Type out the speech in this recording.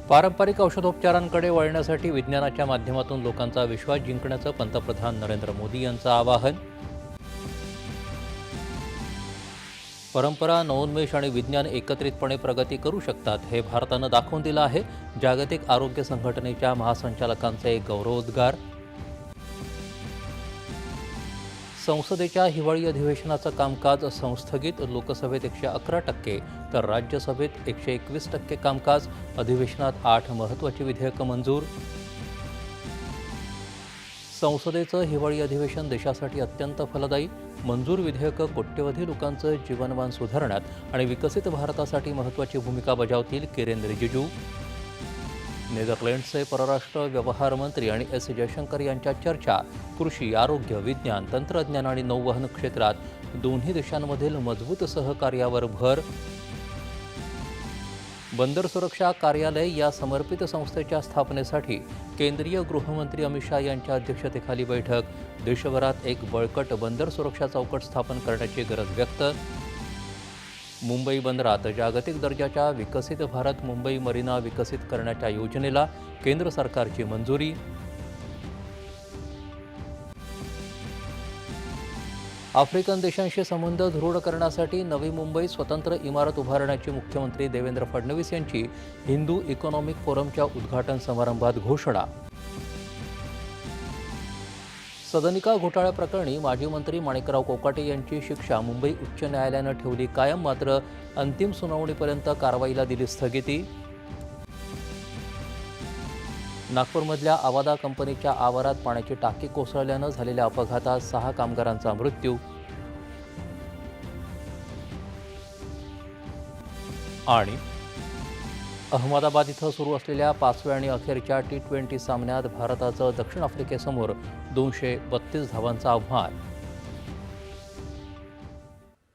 पारंपरिक औषधोपचारांकडे वळण्यासाठी विज्ञानाच्या माध्यमातून लोकांचा विश्वास जिंकण्याचं पंतप्रधान नरेंद्र मोदी यांचं आवाहन. परंपरा, नवोन्मेष आणि विज्ञान एकत्रितपणे प्रगती करू शकतात हे भारतानं दाखवून दिलं आहे. जागतिक आरोग्य संघटनेच्या महासंचालकांचे गौरवोद्गार. संसदेच्या हिवाळी अधिवेशनाचं कामकाज संस्थगित. लोकसभेत 111% तर राज्यसभेत 121% कामकाज. अधिवेशनात 8 महत्त्वाची विधेयकं मंजूर. संसदेचं हिवाळी अधिवेशन देशासाठी अत्यंत फलदायी. मंजूर विधेयकं कोट्यवधी लोकांचं जीवनमान सुधारण्यात आणि विकसित भारतासाठी महत्त्वाची भूमिका बजावतील. किरेन रिजिजू. नेदरलँड्सचे परराष्ट्र व्यवहार मंत्री आणि एस जयशंकर यांच्या चर्चा. कृषी, आरोग्य, विज्ञान, तंत्रज्ञान आणि नौवहन क्षेत्रात दोन्ही देशांमधील मजबूत सहकार्यावर भर. बंदर सुरक्षा कार्यालय या समर्पित संस्थेच्या स्थापनेसाठी केंद्रीय गृहमंत्री अमित शाह यांच्या अध्यक्षतेखाली बैठक. देशभरात एक बळकट बंदर सुरक्षा चौकट स्थापन करण्याची गरज व्यक्त. मुंबई बंदरात जागतिक दर्जाच्या विकसित भारत मुंबई मरीना विकसित करण्याच्या योजनेला केंद्र सरकारची मंजुरी. आफ्रिकन देशांशी संबंध दृढ करण्यासाठी नवी मुंबईत स्वतंत्र इमारत उभारण्याची मुख्यमंत्री देवेंद्र फडणवीस यांची हिंदू इकॉनॉमिक फोरमच्या उद्घाटन समारंभात घोषणा. सदनिका घोटाळ्याप्रकरणी माजी मंत्री माणिकराव कोकाटे यांची शिक्षा मुंबई उच्च न्यायालयानं ठेवली कायम. मात्र अंतिम सुनावणीपर्यंत कारवाईला दिली स्थगिती. नागपूरमधल्या आवादा कंपनीच्या आवारात पाण्याची टाकी कोसळल्यानं झालेल्या अपघातात 6 कामगारांचा मृत्यू. आणि अहमदाबाद इथं सुरू असलेल्या 5व्या आणि अखेरच्या T20 सामन्यात भारताचं दक्षिण आफ्रिकेसमोर 232 धावांचं आव्हान.